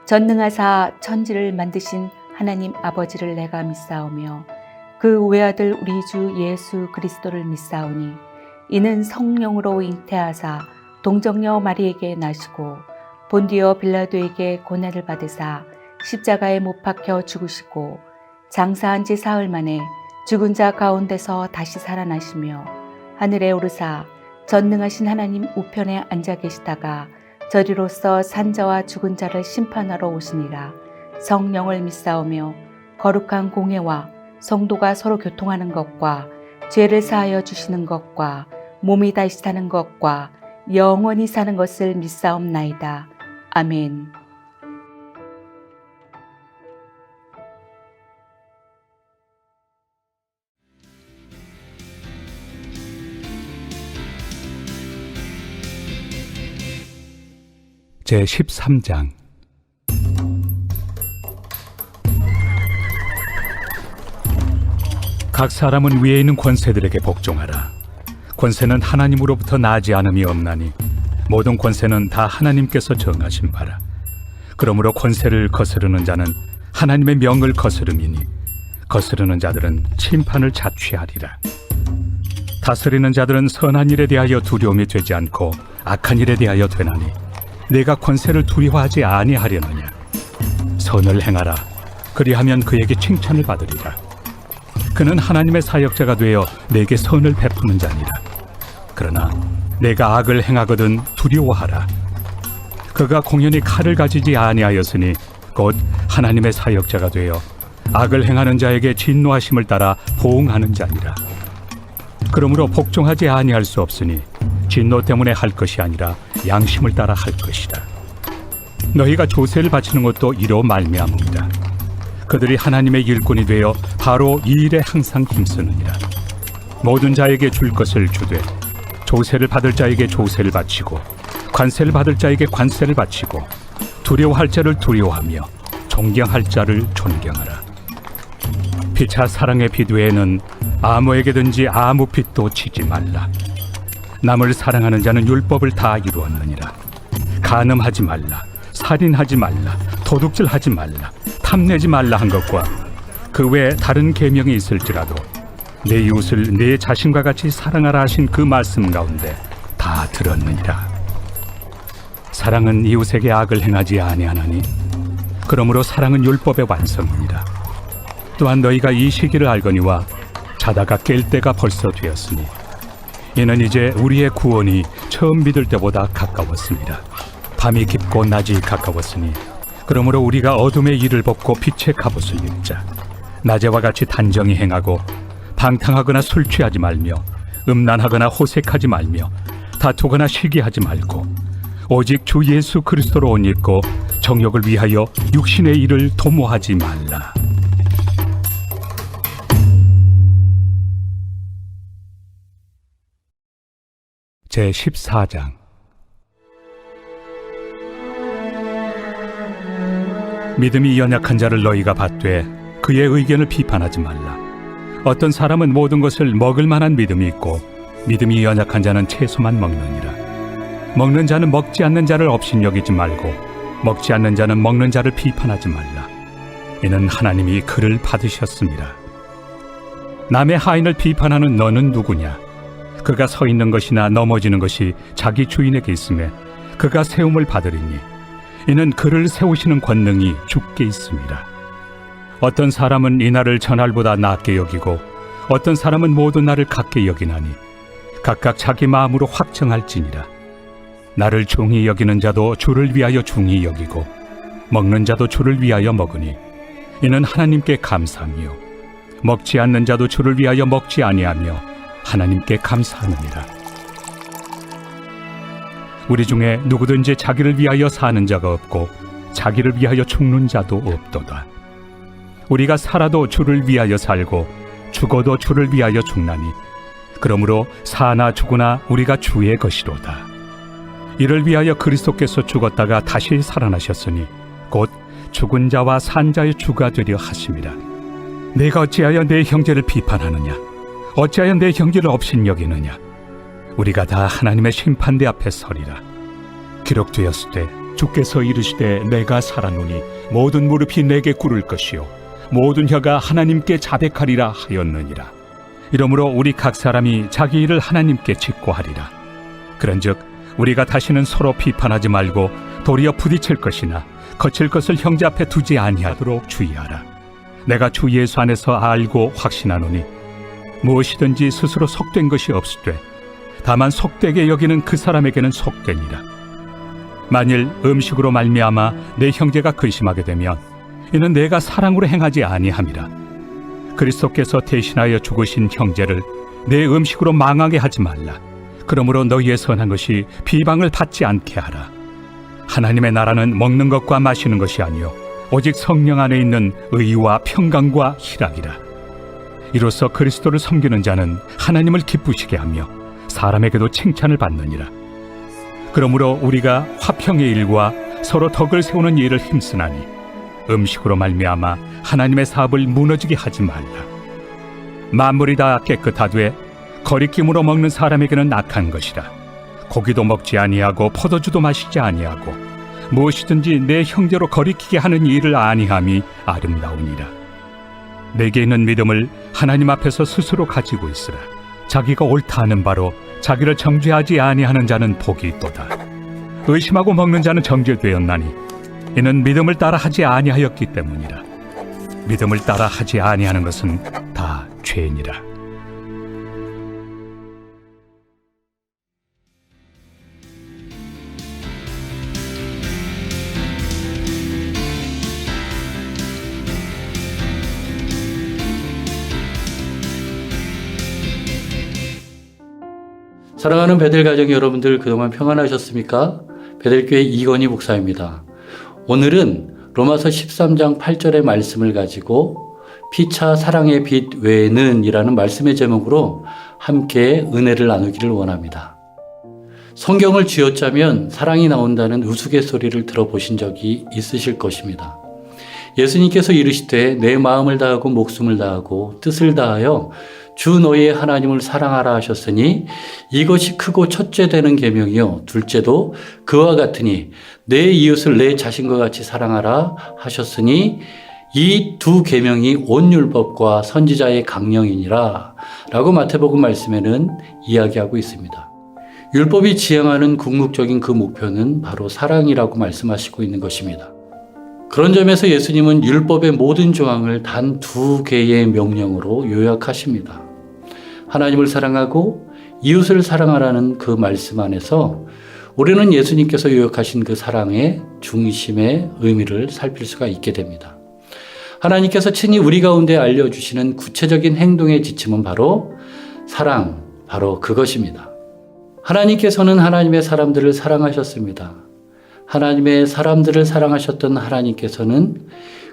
전능하사 천지를 만드신 하나님 아버지를 내가 믿사오며 그 외아들 우리 주 예수 그리스도를 믿사오니 이는 성령으로 잉태하사 동정녀 마리에게 나시고 본디오 빌라도에게 고난을 받으사 십자가에 못 박혀 죽으시고 장사한 지 사흘 만에 죽은 자 가운데서 다시 살아나시며 하늘에 오르사 전능하신 하나님 우편에 앉아 계시다가 저리로서 산자와 죽은 자를 심판하러 오시니라. 성령을 믿사오며 거룩한 공회와 성도가 서로 교통하는 것과 죄를 사하여 주시는 것과 몸이 다시 사는 것과 영원히 사는 것을 믿사옵나이다. 아멘. 제13장 각 사람은 위에 있는 권세들에게 복종하라. 권세는 하나님으로부터 나지 않음이 없나니 모든 권세는 다 하나님께서 정하신 바라. 그러므로 권세를 거스르는 자는 하나님의 명을 거스름이니 거스르는 자들은 심판을 자취하리라. 다스리는 자들은 선한 일에 대하여 두려움이 되지 않고 악한 일에 대하여 되나니 내가 권세를 두려워하지 아니하려느냐. 선을 행하라. 그리하면 그에게 칭찬을 받으리라. 그는 하나님의 사역자가 되어 내게 선을 베푸는 자니라. 그러나 내가 악을 행하거든 두려워하라. 그가 공연히 칼을 가지지 아니하였으니 곧 하나님의 사역자가 되어 악을 행하는 자에게 진노하심을 따라 보응하는 자니라. 그러므로 복종하지 아니할 수 없으니 진노 때문에 할 것이 아니라 양심을 따라 할 것이다. 너희가 조세를 바치는 것도 이로 말미암음이다. 그들이 하나님의 일꾼이 되어 바로 이 일에 항상 힘쓰느니라. 모든 자에게 줄 것을 주되 조세를 받을 자에게 조세를 바치고 관세를 받을 자에게 관세를 바치고 두려워할 자를 두려워하며 존경할 자를 존경하라. 피차 사랑의 빛 외에는 아무에게든지 아무 빛도 치지 말라. 남을 사랑하는 자는 율법을 다 이루었느니라. 간음하지 말라, 살인하지 말라, 도둑질하지 말라, 탐내지 말라 한 것과 그 외에 다른 계명이 있을지라도 내 이웃을 내 자신과 같이 사랑하라 하신 그 말씀 가운데 다 들었느니라. 사랑은 이웃에게 악을 행하지 아니하나니 그러므로 사랑은 율법의 완성이니라. 또한 너희가 이 시기를 알거니와 자다가 깰 때가 벌써 되었으니 이는 이제 우리의 구원이 처음 믿을 때보다 가까웠습니다. 밤이 깊고 낮이 가까웠으니 그러므로 우리가 어둠의 일을 벗고 빛의 갑옷을 입자. 낮에와 같이 단정히 행하고 방탕하거나 술 취하지 말며 음란하거나 호색하지 말며 다투거나 시기하지 말고 오직 주 예수 그리스도로 옷 입고 정욕을 위하여 육신의 일을 도모하지 말라. 제14장 믿음이 연약한 자를 너희가 받되 그의 의견을 비판하지 말라. 어떤 사람은 모든 것을 먹을 만한 믿음이 있고 믿음이 연약한 자는 채소만 먹느니라. 먹는 자는 먹지 않는 자를 업신여기지 말고 먹지 않는 자는 먹는 자를 비판하지 말라. 이는 하나님이 그를 받으셨습니다. 남의 하인을 비판하는 너는 누구냐? 그가 서 있는 것이나 넘어지는 것이 자기 주인에게 있음에 그가 세움을 받으리니 이는 그를 세우시는 권능이 주께 있습니다. 어떤 사람은 이 날을 전날보다 낮게 여기고 어떤 사람은 모든 날을 같게 여기나니 각각 자기 마음으로 확정할지니라. 나를 중히 여기는 자도 주를 위하여 중히 여기고 먹는 자도 주를 위하여 먹으니 이는 하나님께 감사하며 먹지 않는 자도 주를 위하여 먹지 아니하며 하나님께 감사하느니라. 우리 중에 누구든지 자기를 위하여 사는 자가 없고 자기를 위하여 죽는 자도 없도다. 우리가 살아도 주를 위하여 살고 죽어도 주를 위하여 죽나니 그러므로 사나 죽으나 우리가 주의 것이로다. 이를 위하여 그리스도께서 죽었다가 다시 살아나셨으니 곧 죽은 자와 산 자의 주가 되려 하심이라. 내가 어찌하여 내 형제를 비판하느냐? 어찌하여 내 형제를 업신여기느냐? 우리가 다 하나님의 심판대 앞에 서리라. 기록되었으되 주께서 이르시되 내가 살았노니 모든 무릎이 내게 꿇을 것이요 모든 혀가 하나님께 자백하리라 하였느니라. 이러므로 우리 각 사람이 자기 일을 하나님께 직고하리라. 그런즉 우리가 다시는 서로 비판하지 말고 도리어 부딪힐 것이나 거칠 것을 형제 앞에 두지 아니하도록 주의하라. 내가 주 예수 안에서 알고 확신하노니 무엇이든지 스스로 속된 것이 없으되 다만 속되게 여기는 그 사람에게는 속되니라. 만일 음식으로 말미암아 내 형제가 근심하게 되면 이는 내가 사랑으로 행하지 아니함이라. 그리스도께서 대신하여 죽으신 형제를 내 음식으로 망하게 하지 말라. 그러므로 너희의 선한 것이 비방을 받지 않게 하라. 하나님의 나라는 먹는 것과 마시는 것이 아니요 오직 성령 안에 있는 의와 평강과 희락이라. 이로써 그리스도를 섬기는 자는 하나님을 기쁘시게 하며 사람에게도 칭찬을 받느니라. 그러므로 우리가 화평의 일과 서로 덕을 세우는 일을 힘쓰나니 음식으로 말미암아 하나님의 사업을 무너지게 하지 말라. 만물이 다 깨끗하되 거리낌으로 먹는 사람에게는 악한 것이라. 고기도 먹지 아니하고 포도주도 마시지 아니하고 무엇이든지 내 형제로 거리키게 하는 일을 아니함이 아름다우니라. 내게 있는 믿음을 하나님 앞에서 스스로 가지고 있으라. 자기가 옳다 하는 바로 자기를 정죄하지 아니하는 자는 복이 있도다. 의심하고 먹는 자는 정죄되었나니 이는 믿음을 따라 하지 아니하였기 때문이라. 믿음을 따라 하지 아니하는 것은 다 죄니라. 사랑하는 베델 가정 여러분들, 그동안 평안하셨습니까? 베델교회 이건희 목사입니다. 오늘은 로마서 13장 8절의 말씀을 가지고 피차 사랑의 빛 외에는 이라는 말씀의 제목으로 함께 은혜를 나누기를 원합니다. 성경을 쥐어짜면 사랑이 나온다는 우스갯소리를 들어보신 적이 있으실 것입니다. 예수님께서 이르시되 내 마음을 다하고 목숨을 다하고 뜻을 다하여 주 너희의 하나님을 사랑하라 하셨으니 이것이 크고 첫째 되는 계명이요 둘째도 그와 같으니 내 이웃을 내 자신과 같이 사랑하라 하셨으니 이 두 계명이 온 율법과 선지자의 강령이니라 라고 마태복음 말씀에는 이야기하고 있습니다. 율법이 지향하는 궁극적인 그 목표는 바로 사랑이라고 말씀하시고 있는 것입니다. 그런 점에서 예수님은 율법의 모든 조항을 단 두 개의 명령으로 요약하십니다. 하나님을 사랑하고 이웃을 사랑하라는 그 말씀 안에서 우리는 예수님께서 요약하신 그 사랑의 중심의 의미를 살필 수가 있게 됩니다. 하나님께서 친히 우리 가운데 알려주시는 구체적인 행동의 지침은 바로 사랑, 바로 그것입니다. 하나님께서는 하나님의 사람들을 사랑하셨습니다. 하나님의 사람들을 사랑하셨던 하나님께서는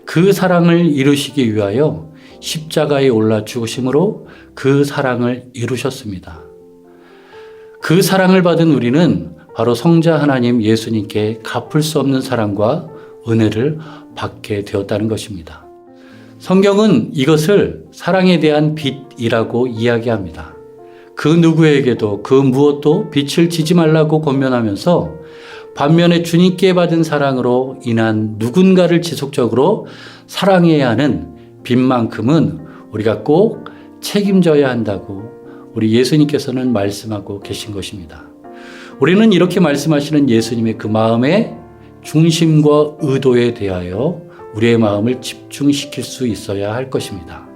그 사랑을 이루시기 위하여 십자가에 올라 죽으심으로 그 사랑을 이루셨습니다. 그 사랑을 받은 우리는 바로 성자 하나님 예수님께 갚을 수 없는 사랑과 은혜를 받게 되었다는 것입니다. 성경은 이것을 사랑에 대한 빛이라고 이야기합니다. 그 누구에게도 그 무엇도 빛을 지지 말라고 권면하면서 반면에 주님께 받은 사랑으로 인한 누군가를 지속적으로 사랑해야 하는 빛만큼은 우리가 꼭 책임져야 한다고 우리 예수님께서는 말씀하고 계신 것입니다. 우리는 이렇게 말씀하시는 예수님의 그 마음의 중심과 의도에 대하여 우리의 마음을 집중시킬 수 있어야 할 것입니다.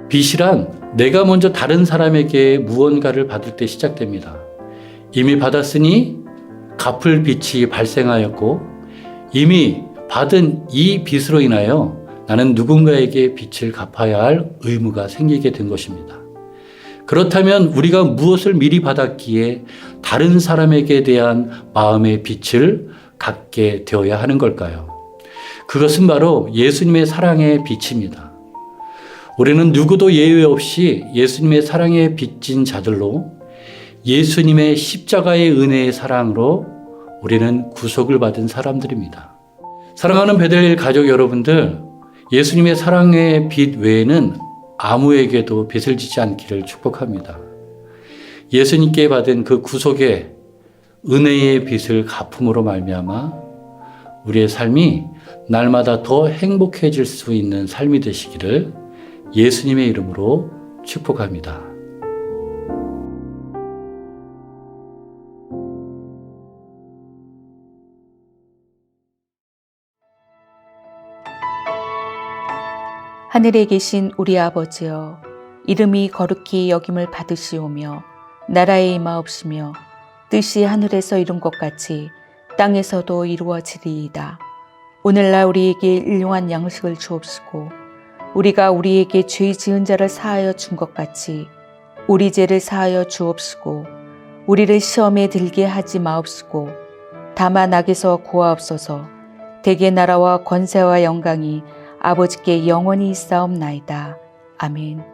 빛이란 내가 먼저 다른 사람에게 무언가를 받을 때 시작됩니다. 이미 받았으니 갚을 빛이 발생하였고 이미 받은 이 빛으로 인하여 나는 누군가에게 빛을 갚아야 할 의무가 생기게 된 것입니다. 그렇다면 우리가 무엇을 미리 받았기에 다른 사람에게 대한 마음의 빛을 갖게 되어야 하는 걸까요? 그것은 바로 예수님의 사랑의 빛입니다. 우리는 누구도 예외 없이 예수님의 사랑에 빚진 자들로 예수님의 십자가의 은혜의 사랑으로 우리는 구속을 받은 사람들입니다. 사랑하는 베델 가족 여러분들, 예수님의 사랑의 빛 외에는 아무에게도 빚을 지지 않기를 축복합니다. 예수님께 받은 그 구속의 은혜의 빛을 갚음으로 말미암아 우리의 삶이 날마다 더 행복해질 수 있는 삶이 되시기를 예수님의 이름으로 축복합니다. 하늘에 계신 우리 아버지여, 이름이 거룩히 여김을 받으시오며 나라에 임하옵시며 뜻이 하늘에서 이룬 것 같이 땅에서도 이루어지리이다. 오늘날 우리에게 일용할 양식을 주옵시고 우리가 우리에게 죄 지은 자를 사하여 준 것 같이 우리 죄를 사하여 주옵시고 우리를 시험에 들게 하지 마옵시고 다만 악에서 구하옵소서. 대개 나라와 권세와 영광이 아버지께 영원히 있사옵나이다. 아멘.